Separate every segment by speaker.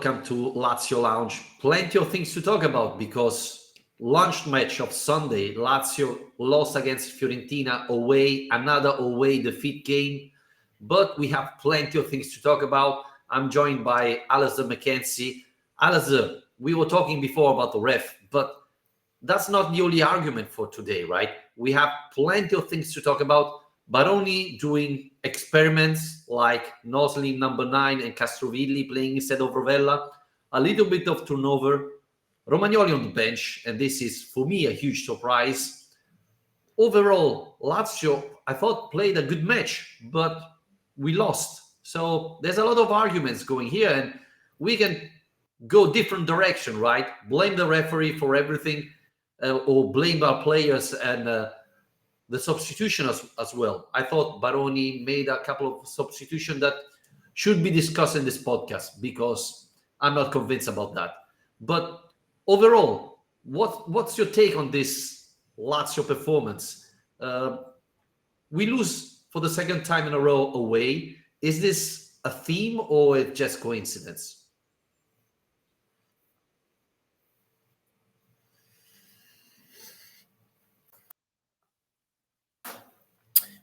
Speaker 1: welcome to Lazio Lounge. Plenty of things to talk about because lunch match of Sunday, Lazio lost against Fiorentina away, another away defeat game. But we have plenty of things to talk about. I'm joined by Alasdair McKenzie. Alasdair, we were talking before about the ref, but that's not the only argument for today, right? We have plenty of things to talk about. Baroni doing experiments like Nosley number 9 and Castrovilli playing instead of Rovella. A little bit of turnover. Romagnoli on the bench, and this is, for me, a huge surprise. Overall, Lazio, I thought, played a good match, but we lost. So there's a lot of arguments going here, and we can go different direction, right? Blame the referee for everything, or blame our players and the substitution as well. I thought Baroni made a couple of substitutions that should be discussed in this podcast because I'm not convinced about that. But overall, what's your take on this Lazio performance? We lose for the second time in a row away. Is this a theme or it's just coincidence?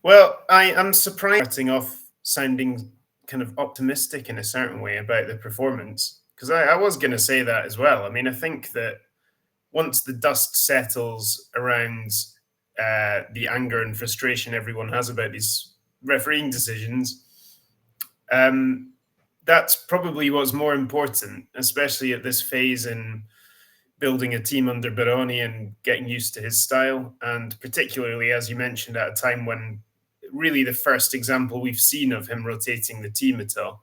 Speaker 2: Well, I'm surprised starting off sounding kind of optimistic in a certain way about the performance, because I was going to say that as well. I mean, I think that once the dust settles around the anger and frustration everyone has about these refereeing decisions, that's probably what's more important, especially at this phase in building a team under Baroni and getting used to his style. And particularly, as you mentioned, at a time when really the first example we've seen of him rotating the team at all.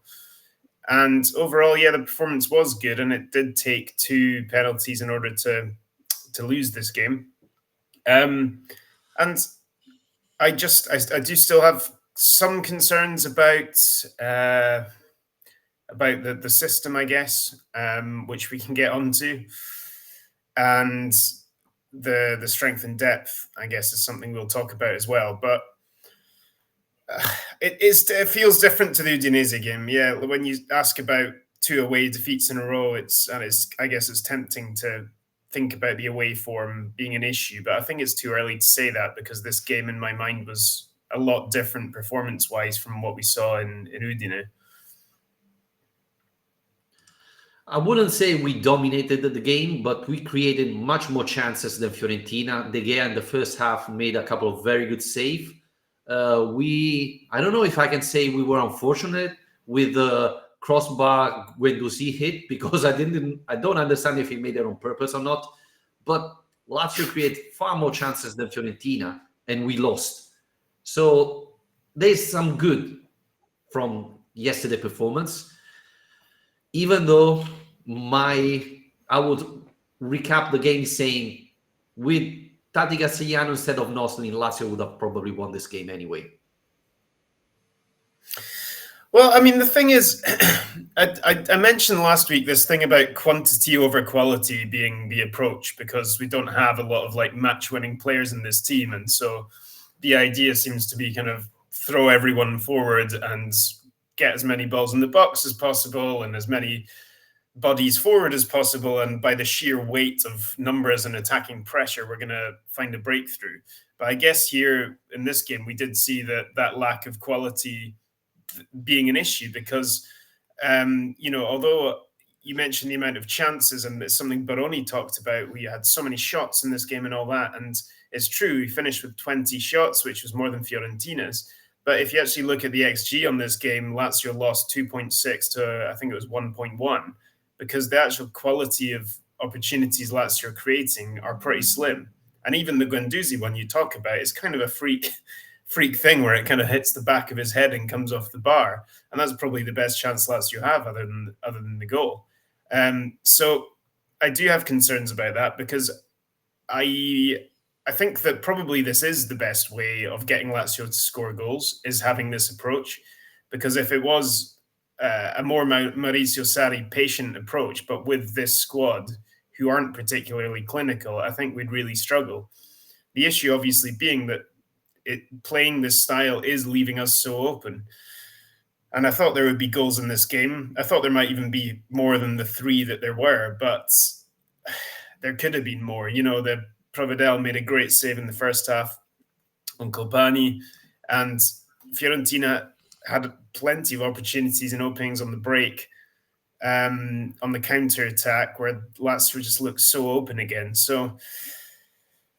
Speaker 2: And overall, yeah, the performance was good, and it did take 2 penalties in order to lose this game. And I do still have some concerns about the system, I guess, which we can get onto, and the strength and depth, I guess, is something we'll talk about as well. But it feels different to the Udinese game. Yeah, when you ask about 2 away defeats in a row, I guess it's tempting to think about the away form being an issue, but I think it's too early to say that because this game in my mind was a lot different performance-wise from what we saw in Udine.
Speaker 1: I wouldn't say we dominated the game, but we created much more chances than Fiorentina. De Gea in the first half made a couple of very good saves. I don't know if I can say we were unfortunate with the crossbar Guendouzi hit because I don't understand if he made it on purpose or not. But Lazio created far more chances than Fiorentina, and we lost. So there's some good from yesterday's performance. Even though I would recap the game saying with Tati Castellano instead of Nosley, Lazio would have probably won this game anyway.
Speaker 2: Well, I mean, the thing is, I mentioned last week this thing about quantity over quality being the approach because we don't have a lot of like match-winning players in this team. And so the idea seems to be kind of throw everyone forward and get as many balls in the box as possible and as many bodies forward as possible. And by the sheer weight of numbers and attacking pressure, we're going to find a breakthrough. But I guess here in this game, we did see that lack of quality being an issue because, although you mentioned the amount of chances and it's something Baroni talked about, we had so many shots in this game and all that. And it's true, we finished with 20 shots, which was more than Fiorentina's. But if you actually look at the XG on this game, Lazio lost 2.6 to, I think it was 1.1, because the actual quality of opportunities Lazio are creating are pretty slim. And even the Guendouzi one you talk about is kind of a freak thing where it kind of hits the back of his head and comes off the bar. And that's probably the best chance Lazio have other than the goal. So I do have concerns about that because I think that probably this is the best way of getting Lazio to score goals, is having this approach. Because if it was a more Maurizio Sarri patient approach, but with this squad who aren't particularly clinical, I think we'd really struggle. The issue obviously being that playing this style is leaving us so open. And I thought there would be goals in this game. I thought there might even be more than the 3 that there were, but there could have been more. The Provedel made a great save in the first half on Colpani, and Fiorentina had plenty of opportunities and openings on the break, on the counter attack, where Lazio just looked so open again. So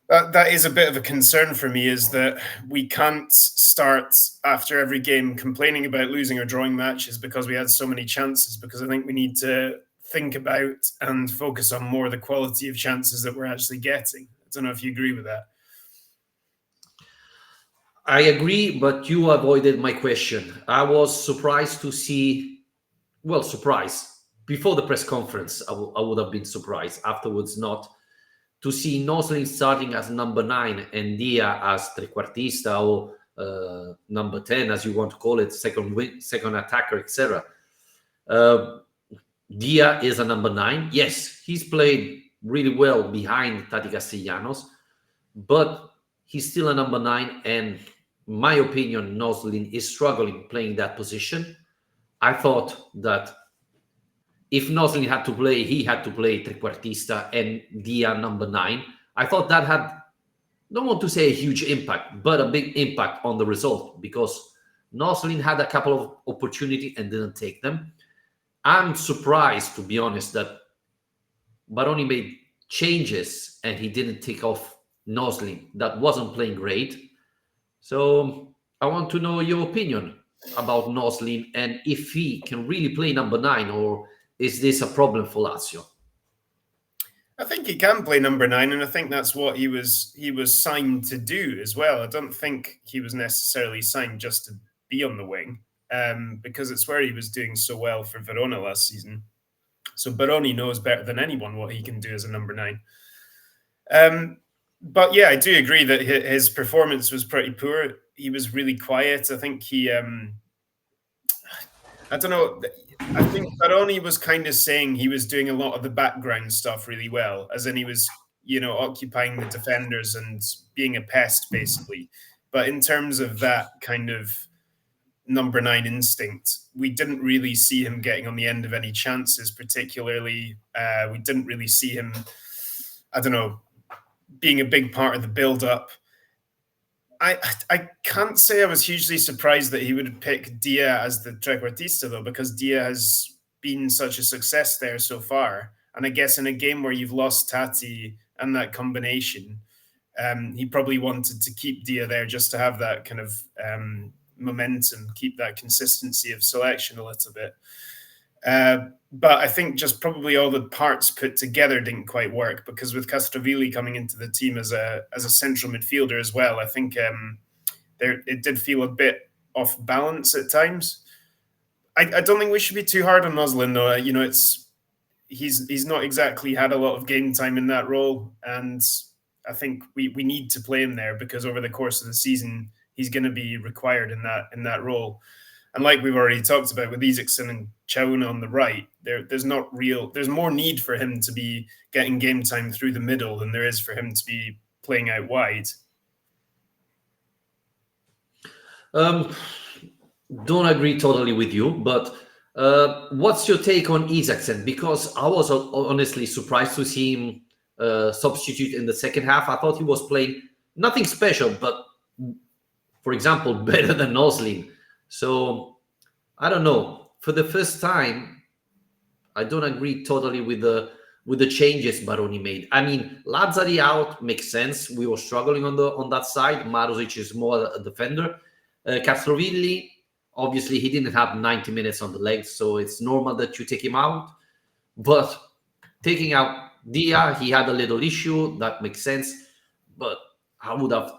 Speaker 2: that is a bit of a concern for me, is that we can't start after every game complaining about losing or drawing matches because we had so many chances, because I think we need to think about and focus on more the quality of chances that we're actually getting. I don't know if you agree with that.
Speaker 1: I agree, but you avoided my question. I was surprised to see, well, surprised. Before the press conference, I would have been surprised. Afterwards, not. To see Noslin starting as number 9 and Dia as trequartista or number 10, as you want to call it, second attacker, etc. Dia is a number 9. Yes, he's played really well behind Tati Castellanos, but he's still a number 9. And in my opinion, Noslin is struggling playing that position. I thought that if Noslin had to play, he had to play trequartista and Dia number 9. I thought that had, don't want to say a huge impact, but a big impact on the result, because Noslin had a couple of opportunities and didn't take them. I'm surprised, to be honest, that Baroni made changes and he didn't take off Noslin. That wasn't playing great. So I want to know your opinion about Noslin and if he can really play number 9, or is this a problem for Lazio?
Speaker 2: I think he can play number 9, and I think that's what he was signed to do as well. I don't think he was necessarily signed just to be on the wing, because it's where he was doing so well for Verona last season. So Baroni knows better than anyone what he can do as a number 9. But yeah, I do agree that his performance was pretty poor. He was really quiet. I think he, I don't know. I think Baroni was kind of saying he was doing a lot of the background stuff really well, as in he was, occupying the defenders and being a pest, basically. But in terms of that kind of number 9 instinct, we didn't really see him getting on the end of any chances, particularly. We didn't really see him, I don't know, being a big part of the build-up. I can't say I was hugely surprised that he would pick Dia as the trequartista, though, because Dia has been such a success there so far. And I guess in a game where you've lost Tati and that combination, he probably wanted to keep Dia there just to have that kind of momentum, keep that consistency of selection a little bit. But I think just probably all the parts put together didn't quite work, because with Castrovilli coming into the team as a central midfielder as well, I think it did feel a bit off balance at times. I don't think we should be too hard on Noslin, though. He's not exactly had a lot of game time in that role, and I think we need to play him there, because over the course of the season he's going to be required in that role. And like we've already talked about with Isaacson and Chauna on the right, there's more need for him to be getting game time through the middle than there is for him to be playing out wide.
Speaker 1: Don't agree totally with you, but what's your take on Isaacson? Because I was honestly surprised to see him substitute in the second half. I thought he was playing nothing special, but for example, better than Noslin. So I don't know. For the first time, I don't agree totally with the changes Baroni made. I mean, Lazzari out makes sense. We were struggling on that side. Marusic is more a defender. Castrovilli, obviously, he didn't have 90 minutes on the legs, so it's normal that you take him out. But taking out Dia, he had a little issue. That makes sense. But I would have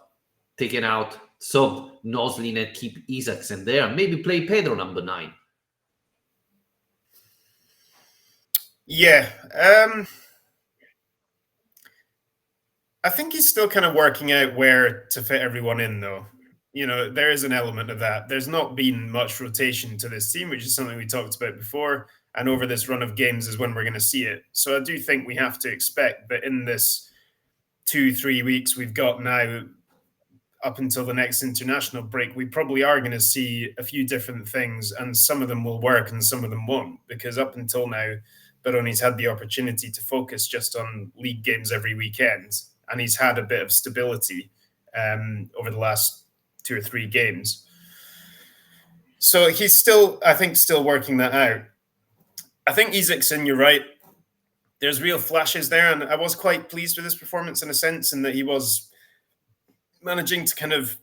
Speaker 1: taken out Noslin and keep Isaacson there. Maybe play Pedro number 9.
Speaker 2: Yeah. I think he's still kind of working out where to fit everyone in, though. There is an element of that. There's not been much rotation to this team, which is something we talked about before. And over this run of games is when we're going to see it. So I do think we have to expect that in this 2-3 weeks we've got now, up until the next international break, we probably are going to see a few different things, and some of them will work and some of them won't, because up until now, Baroni's had the opportunity to focus just on league games every weekend, and he's had a bit of stability over the last 2 or 3 games. So he's still, I think, still working that out. I think Isaacson, you're right. There's real flashes there, and I was quite pleased with his performance in a sense, in that he was managing to kind of,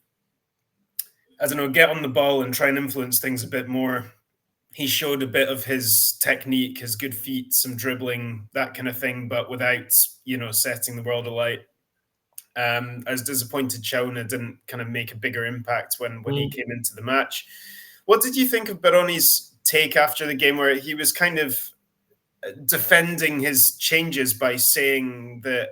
Speaker 2: I don't know, get on the ball and try and influence things a bit more. He showed a bit of his technique, his good feet, some dribbling, that kind of thing, but without, setting the world alight. I was disappointed Chauna didn't kind of make a bigger impact when he came into the match. What did you think of Baroni's take after the game, where he was kind of defending his changes by saying that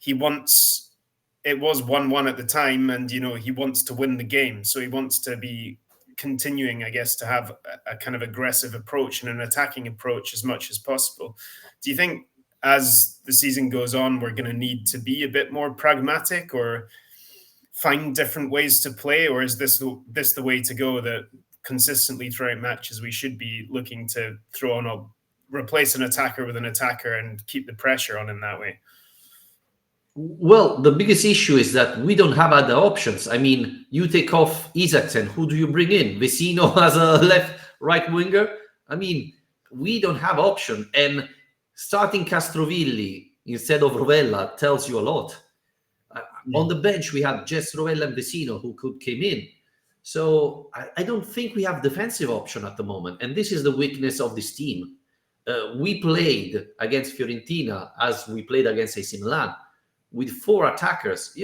Speaker 2: it was 1-1 at the time, and he wants to win the game, so he wants to be continuing, I guess, to have a kind of aggressive approach and an attacking approach as much as possible. Do you think as the season goes on, we're going to need to be a bit more pragmatic or find different ways to play, or is this the way to go, that consistently throughout matches we should be looking to replace an attacker with an attacker and keep the pressure on in that way?
Speaker 1: Well, the biggest issue is that we don't have other options. I mean, you take off Isaacson, who do you bring in? Vecino as a right winger? I mean, we don't have option. And starting Castrovilli instead of Rovella tells you a lot. On the bench, we had just Rovella and Vecino who came in. So I don't think we have defensive option at the moment. And this is the weakness of this team. We played against Fiorentina as we played against AC Milan, with 4 attackers.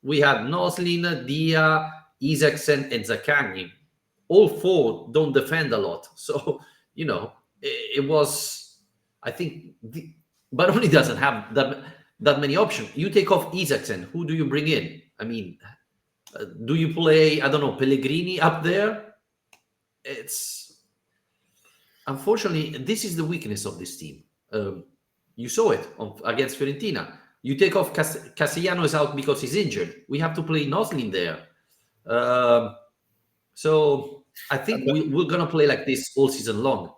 Speaker 1: We had Noslin, Dia, Isaacson, and Zaccagni. All 4 don't defend a lot. So, it was, I think, Baroni doesn't have that many options. You take off Isaacson, who do you bring in? I mean, do you play, I don't know, Pellegrini up there? Unfortunately, this is the weakness of this team. You saw it against Fiorentina. You take off Castellanos out because he's injured. We have to play Noslin there. So I think we're going to play like this all season long.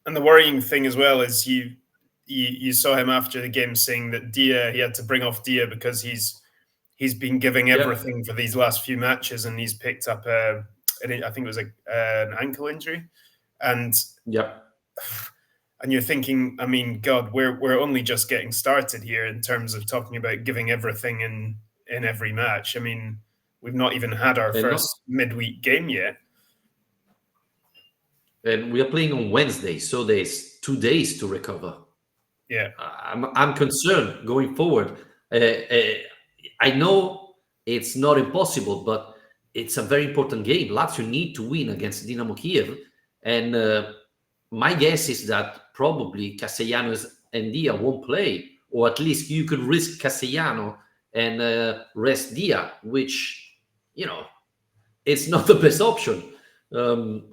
Speaker 2: And the worrying thing as well is you saw him after the game saying that he had to bring off Dia because he's been giving everything for these last few matches, and he's picked up I think it was an ankle injury. And and you're thinking, I mean, God, we're only just getting started here in terms of talking about giving everything in every match. I mean, we've not even had our first midweek game yet.
Speaker 1: And we are playing on Wednesday, so there's 2 days to recover.
Speaker 2: Yeah,
Speaker 1: I'm concerned going forward. I know it's not impossible, but it's a very important game. Lazio need to win against Dynamo Kyiv, and my guess is that probably Castellanos and Dia won't play, or at least you could risk Castellano and rest Dia, which, it's not the best option.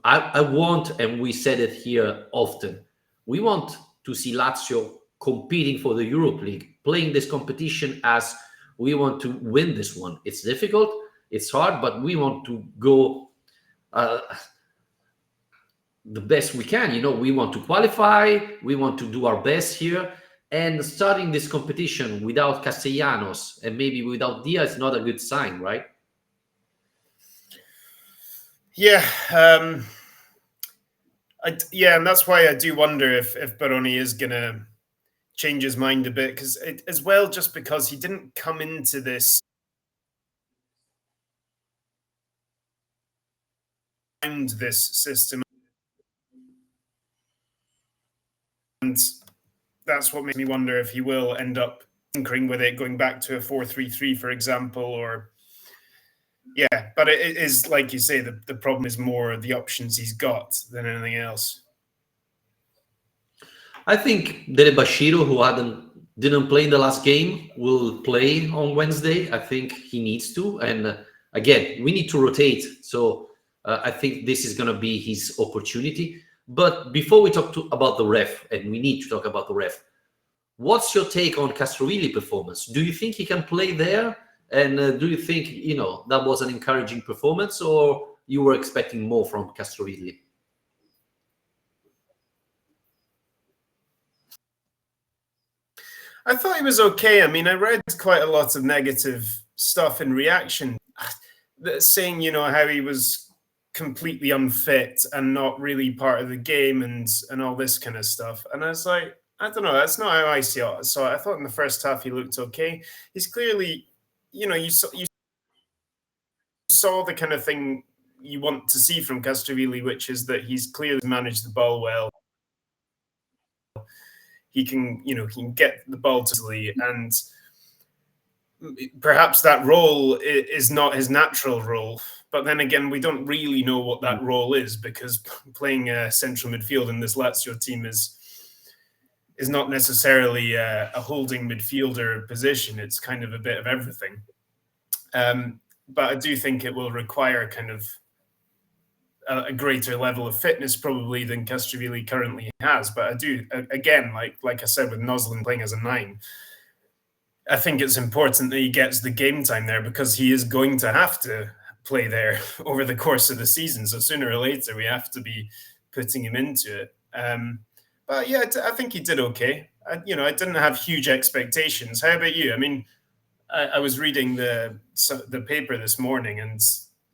Speaker 1: I want, and we said it here often, we want to see Lazio competing for the Europa League, playing this competition as we want to win this one. It's difficult, it's hard, but we want to go the best we can. We want to qualify, we want to do our best here, and starting this competition without Castellanos and maybe without Dia is not a good sign, right?
Speaker 2: Yeah, and that's why I do wonder if Baroni is going to change his mind a bit, just because he didn't come into this system. And that's what makes me wonder if he will end up tinkering with it, going back to a 4-3-3, for example, or... Yeah, but it is, like you say, the problem is more the options he's got than anything else.
Speaker 1: I think Dele Bashiru, who didn't play in the last game, will play on Wednesday. I think he needs to. And again, we need to rotate. So I think this is going to be his opportunity. But before we talk about the ref, and we need to talk about the ref, what's your take on Castrovilli performance? Do you think he can play there? And do you think that was an encouraging performance, or you were expecting more from Castrovilli?
Speaker 2: I thought he was okay. I mean, I read quite a lot of negative stuff in reaction, saying, how he was completely unfit and not really part of the game and all this kind of stuff. And I was like, I don't know, that's not how I see it. So I thought in the first half he looked okay. He's clearly, you saw the kind of thing you want to see from Castrovilli, which is that he's clearly managed the ball well. He can get the ball easily, and perhaps that role is not his natural role. But then again, we don't really know what that role is, because playing a central midfield in this Lazio team is not necessarily a holding midfielder position. It's kind of a bit of everything. But I do think it will require kind of a greater level of fitness probably than Castrovilli currently has. But I do, again, like I said, with Noslin playing as a 9, I think it's important that he gets the game time there, because he is going to have to play there over the course of the season. So sooner or later, we have to be putting him into it. But yeah, I think he did okay. I didn't have huge expectations. How about you? I mean, I was reading the paper this morning, and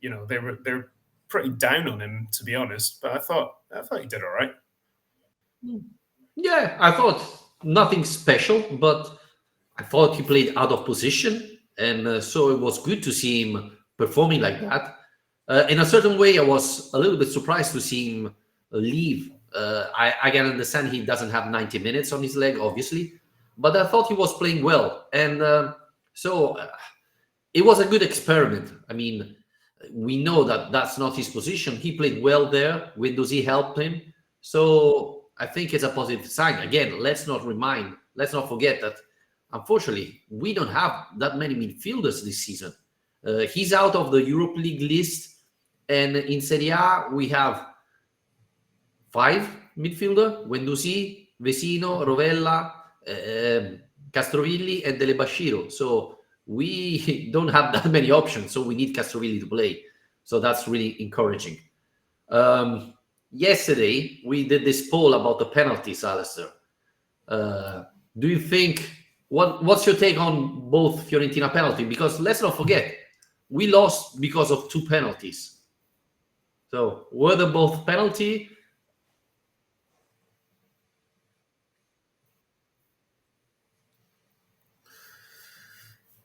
Speaker 2: they're pretty down on him, to be honest. But I thought he did all right.
Speaker 1: Yeah, I thought nothing special, but I thought he played out of position, and so it was good to see him performing like that. In a certain way, I was a little bit surprised to see him leave. I can understand he doesn't have 90 minutes on his leg, obviously, but I thought he was playing well, and so it was a good experiment. I mean, we know that that's not his position. He played well there. Guendouzi helped him, so I think it's a positive sign. Again, let's not forget that unfortunately we don't have that many midfielders this season. He's out of the Europa League list, and in Serie A we have 5 midfielder: Guendouzi, Vesino, Rovella, Castrovilli, and Delebashiro. So we don't have that many options. So we need Castrovilli to play. So that's really encouraging. Yesterday we did this poll about the penalties, Alasdair. Do you think what's your take on both Fiorentina penalty? Because let's not forget, we lost because of 2 penalties. So were they both penalty?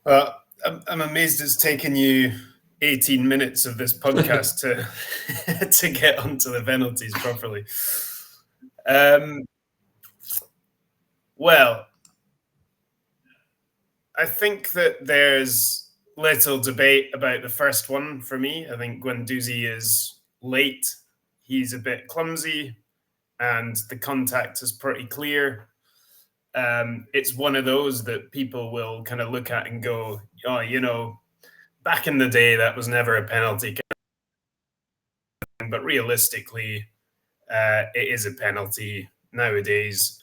Speaker 2: I'm amazed it's taken you 18 minutes of this podcast to get onto the penalties properly. Well, I think that there's little debate about the first one for me. I think Guendouzi is late. He's a bit clumsy, and the contact is pretty clear. It's one of those that people will kind of look at and go, oh, back in the day, that was never a penalty. But realistically, it is a penalty nowadays.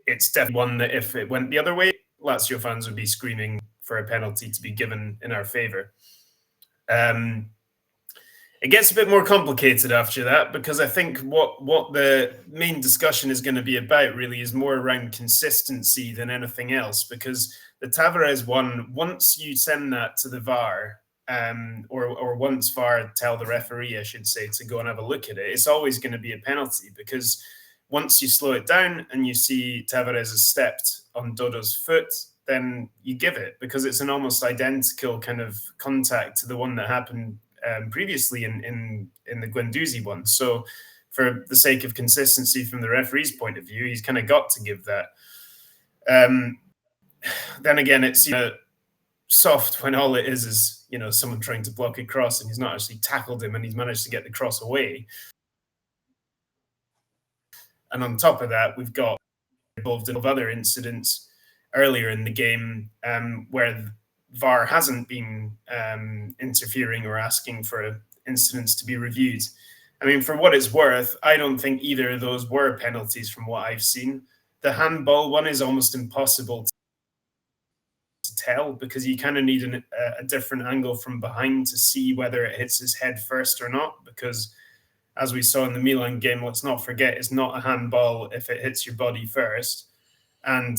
Speaker 2: It's definitely one that if it went the other way, Lazio fans would be screaming for a penalty to be given in our favour. It gets a bit more complicated after that, because I think what the main discussion is going to be about really is more around consistency than anything else, because the Tavares one, once you send that to the VAR, or once VAR tell the referee, I should say, to go and have a look at it, it's always going to be a penalty, because once you slow it down and you see Tavares has stepped on Dodo's foot, then you give it, because it's an almost identical kind of contact to the one that happened previously in the Guendouzi one. So for the sake of consistency from the referee's point of view, he's kind of got to give that. Then again, it's soft when all it is someone trying to block a cross and he's not actually tackled him and he's managed to get the cross away. And on top of that, we've got involved in other incidents earlier in the game where VAR hasn't been interfering or asking for incidents to be reviewed. I mean, for what it's worth, I don't think either of those were penalties from what I've seen. The handball one is almost impossible tell, because you kind of need a different angle from behind to see whether it hits his head first or not, because as we saw in the Milan game, let's not forget, it's not a handball if it hits your body first. And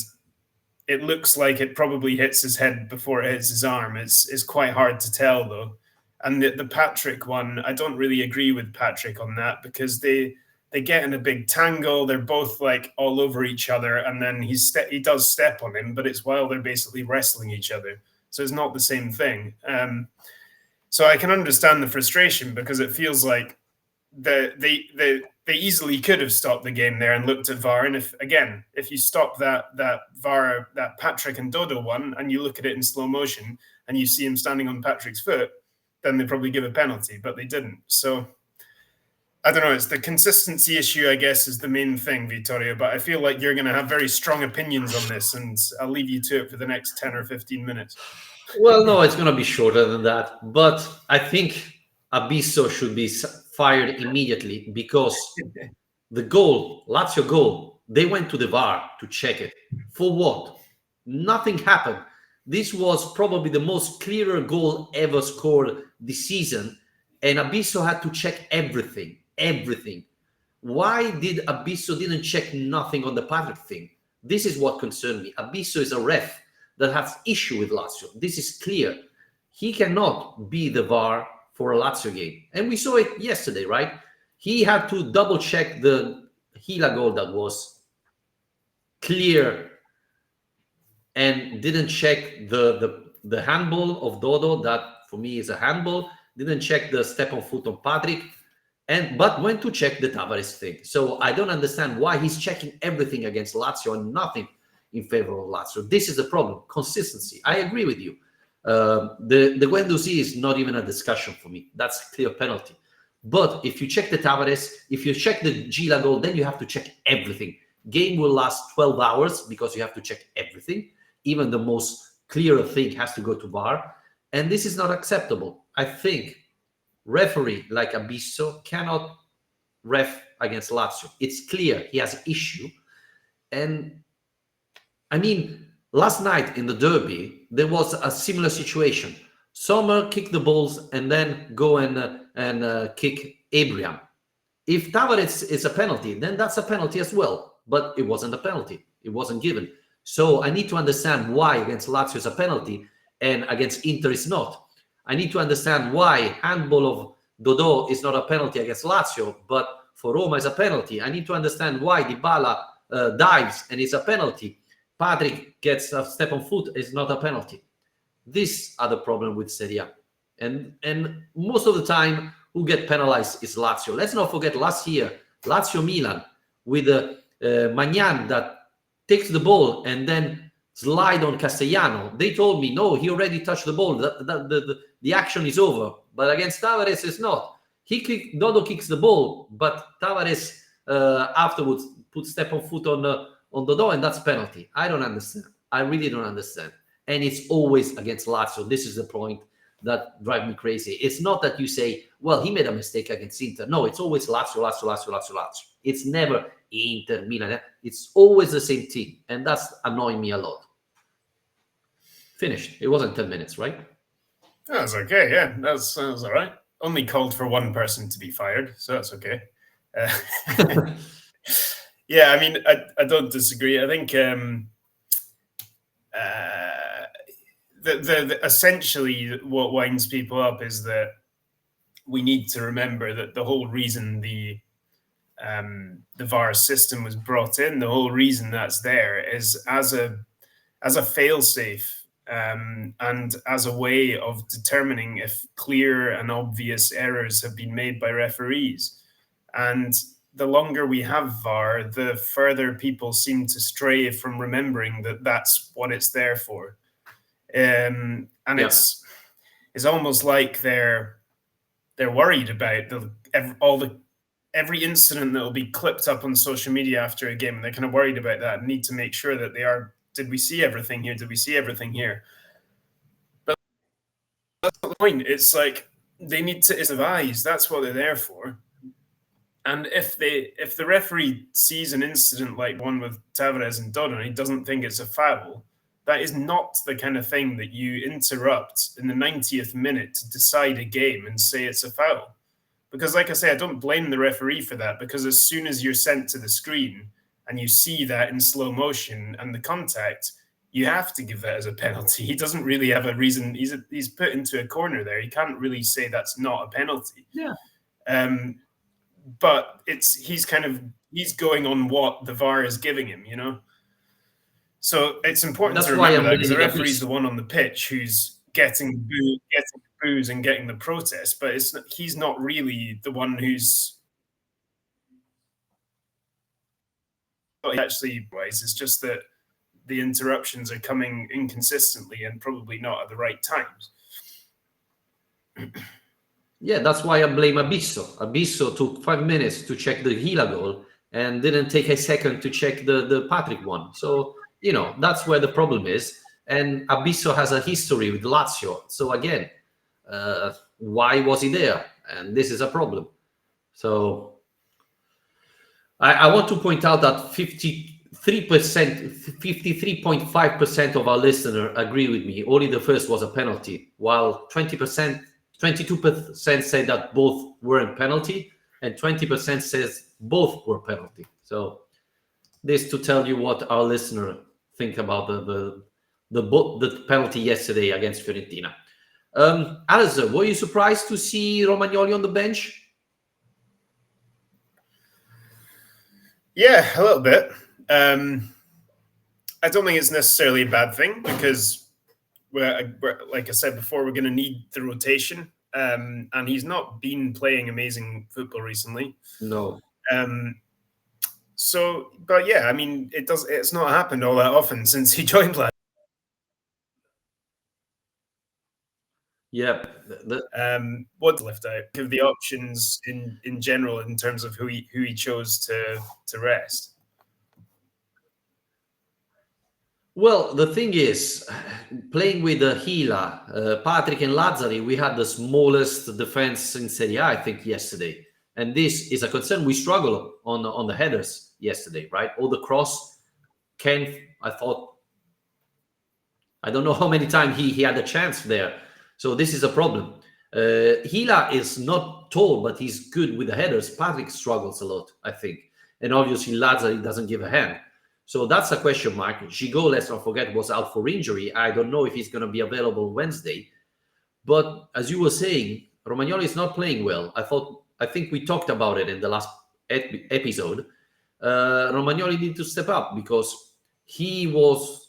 Speaker 2: it looks like it probably hits his head before it hits his arm. It's quite hard to tell, though. And the Patrick one, I don't really agree with Patrick on that, because they get in a big tangle. They're both like all over each other, and then he does step on him, but it's while they're basically wrestling each other. So it's not the same thing. So I can understand the frustration, because it feels like they easily could have stopped the game there and looked at VAR. And if you stop that VAR, that Patrick and Dodo one, and you look at it in slow motion and you see him standing on Patrick's foot, then they probably give a penalty, but they didn't. So I don't know. It's the consistency issue, I guess, is the main thing, Vittorio. But I feel like you're going to have very strong opinions on this, and I'll leave you to it for the next 10 or 15 minutes.
Speaker 1: Well, no, it's going to be shorter than that. But I think Abisso should be fired immediately, because the goal, Lazio goal, they went to the VAR to check it. For what? Nothing happened. This was probably the most clearer goal ever scored this season, and Abisso had to check everything. Why did Abisso didn't check nothing on the Patrick thing? This is what concerned me. Abisso is a ref that has issue with Lazio. This is clear. He cannot be the VAR for a Lazio game. And we saw it yesterday, right? He had to double check the Gila goal that was clear, and didn't check the handball of Dodo, that for me is a handball. Didn't check the step on foot on Patrick, but went to check the Tavares thing. So I don't understand why he's checking everything against Lazio and nothing in favor of Lazio. This is the problem. Consistency. I agree with you. The Guendouzi is not even a discussion for me. That's a clear penalty. But if you check the Tavares, if you check the Gila goal, then you have to check everything. Game will last 12 hours because you have to check everything. Even the most clear thing has to go to VAR. And this is not acceptable. I think referee like Abisso cannot ref against Lazio. It's clear he has an issue. And I mean, last night in the derby, there was a similar situation. Sommer kicked the balls and then go and kick Abraham. If Tavares is a penalty, then that's a penalty as well. But it wasn't a penalty. It wasn't given. So I need to understand why against Lazio is a penalty and against Inter is not. I need to understand why handball of Dodo is not a penalty against Lazio, but for Roma is a penalty. I need to understand why Dybala dives and it's a penalty. Patrick gets a step on foot, is not a penalty. These are the problem with Serie A. And most of the time, who get penalized is Lazio. Let's not forget last year, Lazio-Milan, with Magnan that takes the ball and then slide on Castellano. They told me, no, he already touched the ball. The action is over. But against Tavares, it's not. Dodo kicks the ball, but Tavares afterwards puts step on foot on Dodo, and that's penalty. I don't understand. I really don't understand. And it's always against Lazio. This is the point that drives me crazy. It's not that you say, well, he made a mistake against Inter. No, it's always Lazio. It's never Inter, Milan. It's always the same team. And that's annoying me a lot. Finished. It wasn't 10 minutes, right?
Speaker 2: That was okay, yeah. That was all right. Only called for one person to be fired, so that's okay. Yeah, I mean, I don't disagree. I think essentially what winds people up is that we need to remember that the whole reason the VAR system was brought in, the whole reason that's there is as a failsafe and as a way of determining if clear and obvious errors have been made by referees. And the longer we have VAR, the further people seem to stray from remembering that that's what it's there for. And it's almost like they're worried about every incident that will be clipped up on social media after a game, and they're kind of worried about that and need to make sure that they are. Did we see everything here? Did we see everything here? But that's not the point. It's like they need to advise. That's what they're there for. And if the referee sees an incident like one with Tavares and Dodo and he doesn't think it's a foul, That is not the kind of thing that you interrupt in the 90th minute to decide a game and say it's a foul. Because, like I say, I don't blame the referee for that, because as soon as you're sent to the screen and you see that in slow motion and the contact, you have to give that as a penalty. He doesn't really have a reason. He's put into a corner there. He can't really say that's not a penalty.
Speaker 1: Yeah.
Speaker 2: But he's going on what the VAR is giving him, So it's important to remember that, because the referee's the one on the pitch who's getting boos and getting the protest, but he's not really the one who's actually wise. It's just that the interruptions are coming inconsistently and probably not at the right times.
Speaker 1: Yeah, that's why I blame Abisso. Abisso took 5 minutes to check the Gila goal and didn't take a second to check the Patrick one. So, that's where the problem is. And Abisso has a history with Lazio. So again, why was he there? And this is a problem. So I want to point out that 53.5% of our listeners agree with me. Only the first was a penalty, while 22% say that both weren't penalty, and 20% says both were penalty. So this to tell you what our listener think about the penalty yesterday against Fiorentina. Alasdair, were you surprised to see Romagnoli on the bench?
Speaker 2: Yeah, a little bit. I don't think it's necessarily a bad thing, because we're, like I said before, we're going to need the rotation. And he's not been playing amazing football recently.
Speaker 1: No.
Speaker 2: So, but yeah, I mean, it's not happened all that often since he joined last.
Speaker 1: Yeah.
Speaker 2: What's left out? Give the options in general in terms of who he chose to rest.
Speaker 1: Well, the thing is, playing with Gila, Patrick and Lazzari, we had the smallest defense in Serie A, I think, yesterday. And this is a concern. We struggle on the headers yesterday, right? All the cross, I don't know how many times he had a chance there. So this is a problem. Gila is not tall, but he's good with the headers. Patrick struggles a lot, I think. And obviously, Lazzari doesn't give a hand. So that's a question mark. Gigot, let's not forget, was out for injury. I don't know if he's going to be available Wednesday. But as you were saying, Romagnoli is not playing well. I think we talked about it in the last episode. Romagnoli needs to step up, because he was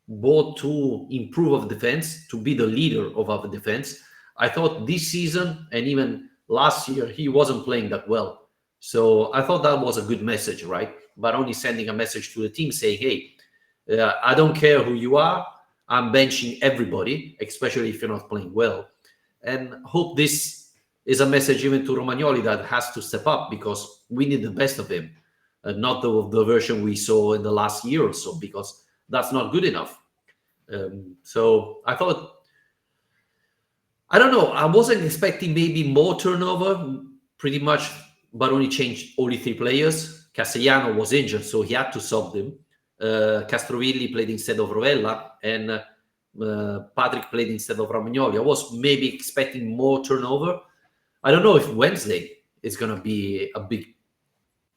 Speaker 1: bought to improve our defense, to be the leader of our defense. I thought this season and even last year, he wasn't playing that well. So I thought that was a good message, right? Baroni sending a message to the team saying, hey, I don't care who you are. I'm benching everybody, especially if you're not playing well. And hope this is a message even to Romagnoli that has to step up, because we need the best of him, not the version we saw in the last year or so, because that's not good enough. So I thought, I don't know, I wasn't expecting maybe more turnover. Pretty much Baroni changed only 3 players. Castellano was injured, so he had to sub them. Castrovilli played instead of Rovella, and Patrick played instead of Romagnoli. I was maybe expecting more turnover. I don't know if Wednesday is going to be a big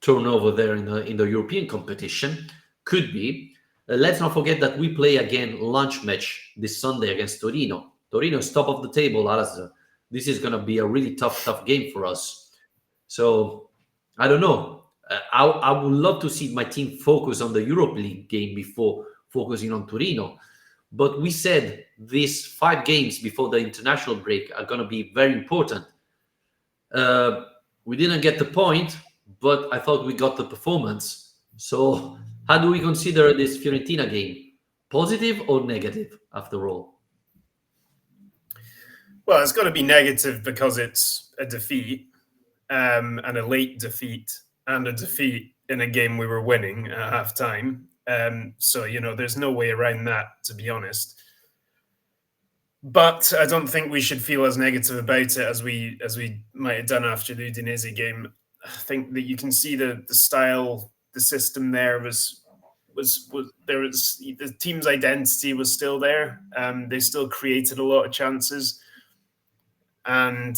Speaker 1: turnover there in the European competition. Could be. Let's not forget that we play again lunch match this Sunday against Torino. Torino is top of the table, Alasdair. This is going to be a really tough game for us. So I don't know. I would love to see my team focus on the Europa League game before focusing on Torino. But we said these 5 games before the international break are going to be very important. We didn't get the point, but I thought we got the performance. So how do we consider this Fiorentina game? Positive or negative, after all?
Speaker 2: Well, it's got to be negative, because it's a defeat, and a late defeat, and a defeat in a game we were winning at half-time. So, there's no way around that, to be honest. But I don't think we should feel as negative about it as we might have done after the Udinese game. I think that you can see the style, the system there was there was the team's identity was still there. They still created a lot of chances, and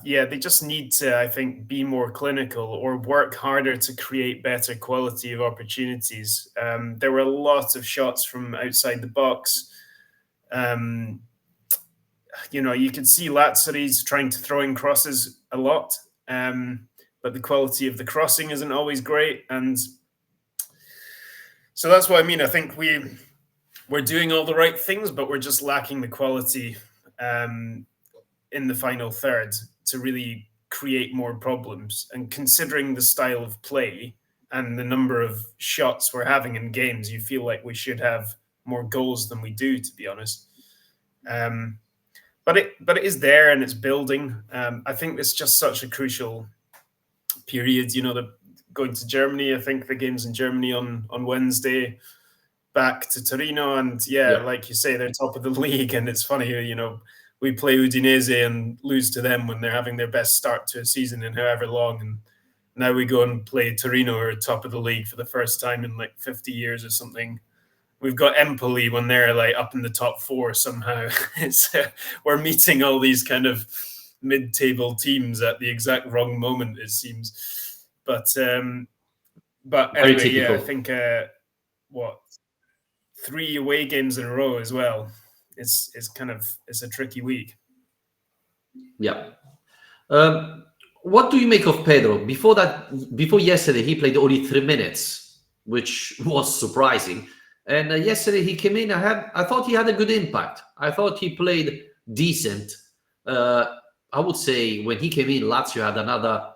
Speaker 2: yeah, they just need to, I think, be more clinical or work harder to create better quality of opportunities. There were lots of shots from outside the box. You could see Lazio's trying to throw in crosses a lot, but the quality of the crossing isn't always great. And so that's what I mean. I think we're doing all the right things, but we're just lacking the quality in the final third to really create more problems. And considering the style of play and the number of shots we're having in games, you feel like we should have more goals than we do, to be honest. But it is there and it's building. I think it's just such a crucial period. Going to Germany, I think the game's in Germany on Wednesday, back to Torino, and like you say, they're top of the league, and it's funny, we play Udinese and lose to them when they're having their best start to a season in however long, and now we go and play Torino, who are top of the league for the first time in like 50 years or something. We've got Empoli when they're like up in the top four somehow. We're meeting all these kind of mid-table teams at the exact wrong moment, it seems. But anyway, I think 3 away games in a row as well. It's a tricky week.
Speaker 1: Yeah. What do you make of Pedro? Before yesterday, he played only 3 minutes, which was surprising. And yesterday he came in. I thought he had a good impact. I thought he played decent. I would say when he came in, Lazio had another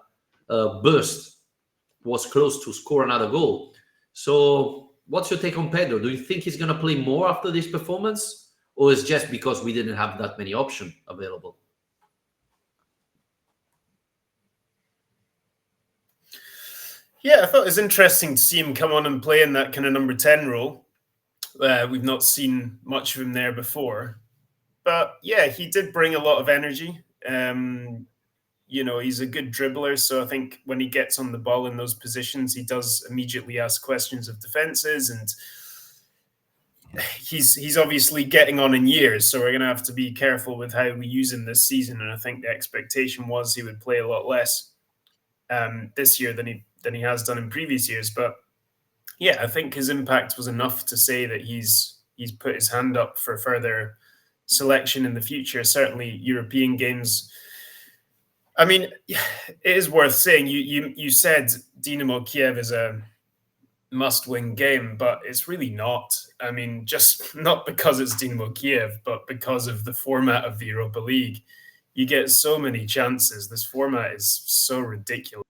Speaker 1: burst, was close to score another goal. So what's your take on Pedro? Do you think he's going to play more after this performance? Or is it just because we didn't have that many options available?
Speaker 2: Yeah, I thought it was interesting to see him come on and play in that kind of number 10 role. We've not seen much of him there before. But yeah, he did bring a lot of energy. He's a good dribbler. So I think when he gets on the ball in those positions, he does immediately ask questions of defenses. And he's obviously getting on in years. So we're going to have to be careful with how we use him this season. And I think the expectation was he would play a lot less this year than he has done in previous years. But yeah, I think his impact was enough to say that he's put his hand up for further selection in the future. Certainly, European games. I mean, it is worth saying. You said Dynamo Kyiv is a must-win game, but it's really not. I mean, just not because it's Dynamo Kyiv, but because of the format of the Europa League. You get so many chances. This format is so ridiculous.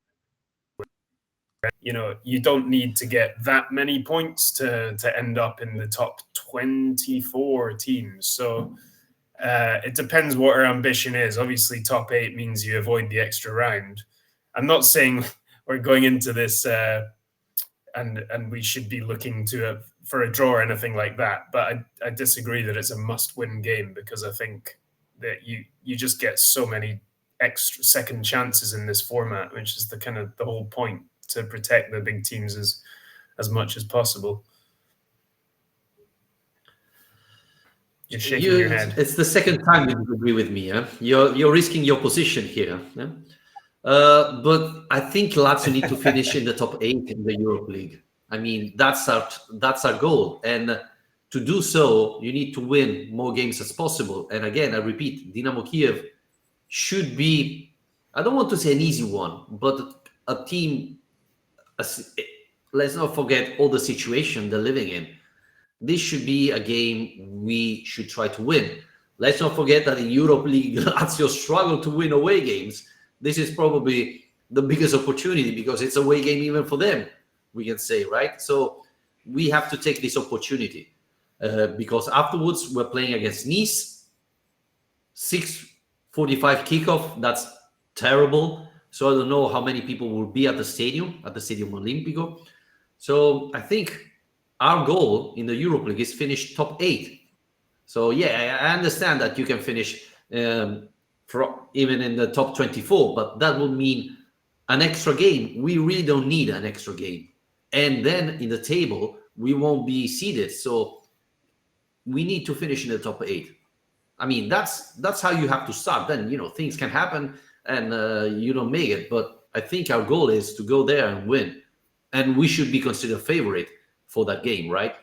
Speaker 2: You don't need to get that many points to end up in the top 24 teams. So it depends what our ambition is. Obviously, top 8 means you avoid the extra round. I'm not saying we're going into this and we should be looking for a draw or anything like that. But I disagree that it's a must-win game, because I think that you just get so many extra second chances in this format, which is the whole point, to protect the big teams as much as possible. You're shaking your head.
Speaker 1: It's the second time you agree with me. You're risking your position here. But I think Lazio need to finish in the top 8 in the Europa League. I mean, that's our goal. And to do so, you need to win more games as possible. And again, I repeat, Dynamo Kyiv should be, I don't want to say an easy one, but a team. Let's not forget all the situation they're living in. This should be a game we should try to win. Let's not forget that in Europa League, Lazio struggle to win away games. This is probably the biggest opportunity, because it's a away game even for them, we can say, right? So we have to take this opportunity because afterwards we're playing against Nice, 6:45 kickoff. That's terrible. So I don't know how many people will be at the Stadium Olimpico. So I think our goal in the Europa League is finish top 8. So yeah, I understand that you can finish even in the top 24, but that would mean an extra game. We really don't need an extra game. and then in the table we won't be seeded. So we need to finish in the top 8. I mean, that's how you have to start. Then things can happen, and you don't make it. But I think our goal is to go there and win, and we should be considered favorite for that game, right?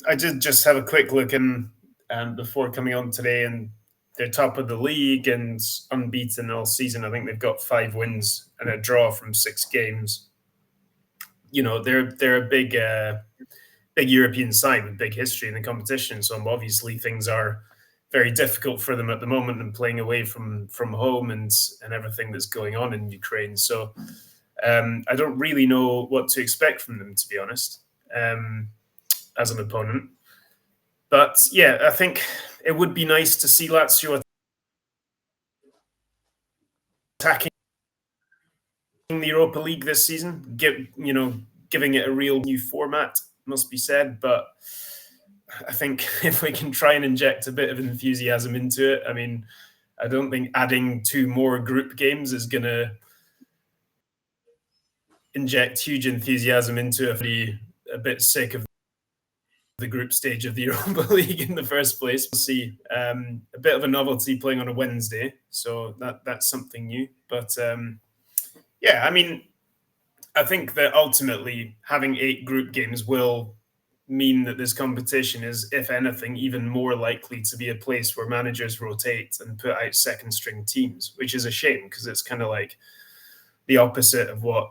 Speaker 2: I did just have a quick look in before coming on today, and they're top of the league and unbeaten all season. I think they've got 5 wins and a draw from 6 games. They're a big European side with big history in the competition. So obviously things are very difficult for them at the moment, and playing away from home and everything that's going on in Ukraine. So I don't really know what to expect from them, to be honest, as an opponent. But yeah, I think it would be nice to see Lazio attacking the Europa League this season, giving it a real new format, must be said. But I think if we can try and inject a bit of enthusiasm into it, I mean, I don't think adding 2 more group games is going to inject huge enthusiasm into it. A bit sick of the group stage of the Europa League in the first place. We'll see. A bit of a novelty playing on a Wednesday, so that's something new. But yeah, I mean, I think that ultimately having 8 group games will mean that this competition is, if anything, even more likely to be a place where managers rotate and put out second string teams, which is a shame because it's kind of like the opposite of what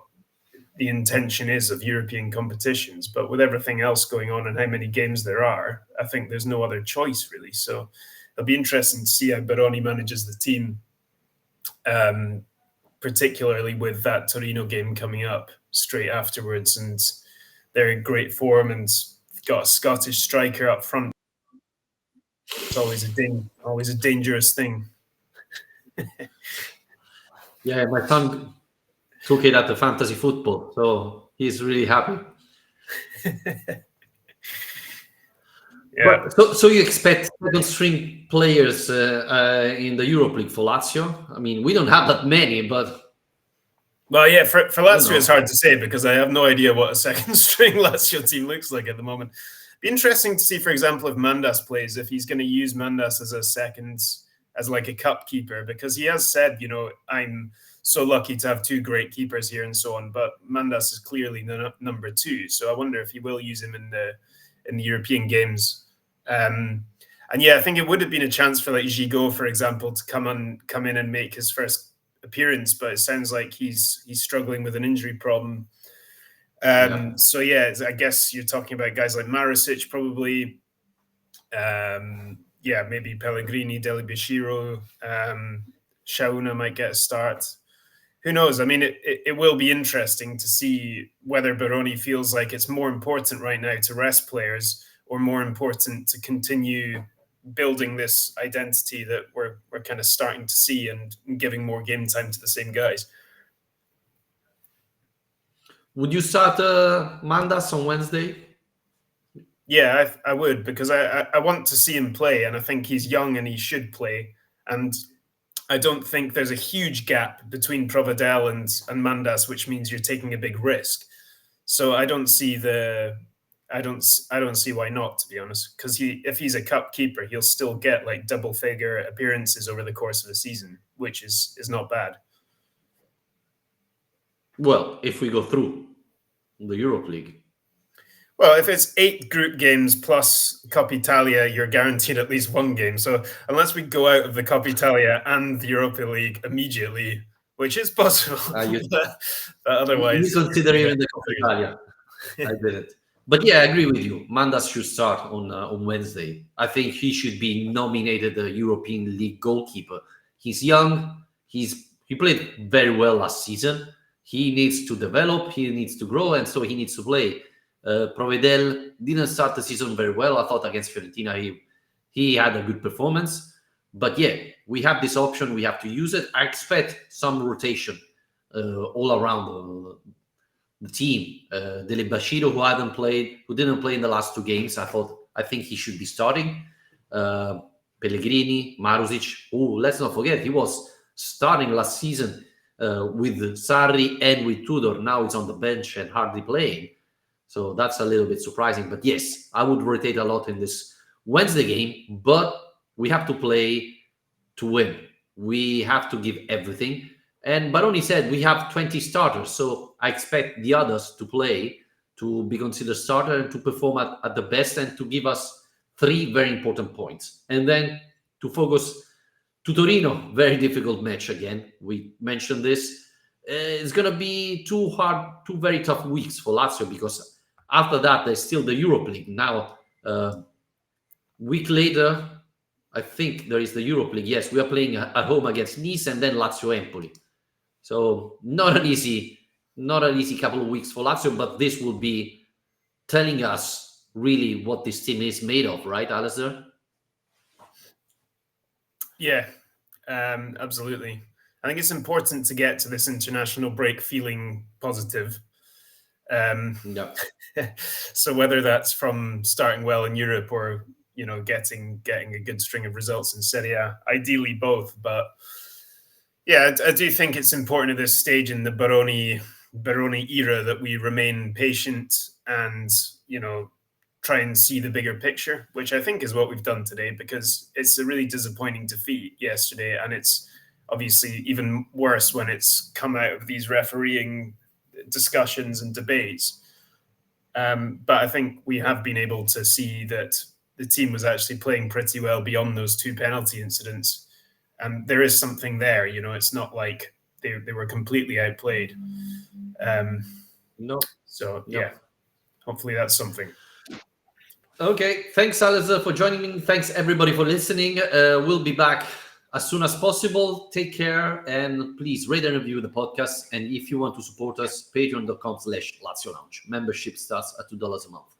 Speaker 2: the intention is of European competitions. But with everything else going on and how many games there are, I think there's no other choice really. So it'll be interesting to see how Baroni manages the team, particularly with that Torino game coming up straight afterwards. And they're in great form and got a Scottish striker up front. It's always a dangerous thing.
Speaker 1: Yeah, my son took it at the fantasy football, so he's really happy.
Speaker 2: Yeah.
Speaker 1: So you expect second string players in the Europa League for Lazio? I mean, we don't have that many, but
Speaker 2: well, yeah, for Lazio it's hard to say because I have no idea what a second string Lazio team looks like at the moment. Be interesting to see, for example, if Mandas plays, if he's going to use Mandas as like a cup keeper, because he has said, I'm so lucky to have 2 great keepers here and so on. But Mandas is clearly the number 2, so I wonder if he will use him in the European games. And yeah, I think it would have been a chance for like Gigot, for example, to come in and make his first appearance, but it sounds like he's struggling with an injury problem. So yeah, I guess you're talking about guys like Marisic, probably. Maybe Pellegrini, Delibishiro, Shauna might get a start. Who knows? I mean, it will be interesting to see whether Baroni feels like it's more important right now to rest players or more important to continue building this identity that we're kind of starting to see and giving more game time to the same guys.
Speaker 1: Would you start Mandas on Wednesday?
Speaker 2: Yeah, I would, because I want to see him play, and I think he's young and he should play. And I don't think there's a huge gap between Provedel and Mandas, which means you're taking a big risk. So I don't see why not, to be honest, because if he's a cup keeper, he'll still get like double figure appearances over the course of the season, which is not bad.
Speaker 1: Well, if we go through the Europa League.
Speaker 2: Well, if it's 8 group games plus Coppa Italia, you're guaranteed at least 1 game. So unless we go out of the Coppa Italia and the Europa League immediately, which is possible, but otherwise...
Speaker 1: You consider even the Coppa Italia. I didn't. But yeah, I agree with you. Mandas should start on Wednesday. I think he should be nominated the European League goalkeeper. He's young. He played very well last season. He needs to develop. He needs to grow, and so he needs to play. Provedel didn't start the season very well. I thought against Fiorentina he had a good performance. But yeah, we have this option. We have to use it. I expect some rotation all around the team. Delibashiro, who didn't play in the last 2 games. I think he should be starting. Pellegrini, Marusic, who, let's not forget, he was starting last season with Sarri and with Tudor. Now it's on the bench and hardly playing. So that's a little bit surprising. But yes, I would rotate a lot in this Wednesday game, but we have to play to win. We have to give everything. And Baroni said we have 20 starters, so I expect the others to play, to be considered starter and to perform at the best and to give us 3 very important points. And then to focus to Torino, very difficult match again. We mentioned this. It's going to be 2 very tough weeks for Lazio, because after that, there's still the Europa League. Now, week later, I think there is the Europa League. Yes, we are playing at home against Nice and then Lazio Empoli. So not an easy couple of weeks for Lazio, but this will be telling us really what this team is made of, right, Alasdair?
Speaker 2: Yeah, absolutely. I think it's important to get to this international break feeling positive.
Speaker 1: Yeah.
Speaker 2: So whether that's from starting well in Europe or getting a good string of results in Serie A, ideally both. But yeah, I do think it's important at this stage in the Baroni era that we remain patient and try and see the bigger picture, which I think is what we've done today, because it's a really disappointing defeat yesterday, and it's obviously even worse when it's come out of these refereeing discussions and debates. But I think we have been able to see that the team was actually playing pretty well beyond those 2 penalty incidents. And there is something there, it's not like they were completely outplayed.
Speaker 1: No.
Speaker 2: So, yeah, hopefully that's something.
Speaker 1: Okay, thanks, Alasdair, for joining me. Thanks, everybody, for listening. We'll be back as soon as possible. Take care, and please rate and review the podcast. And if you want to support us, patreon.com/Lazio Lounge. Membership starts at $2 a month.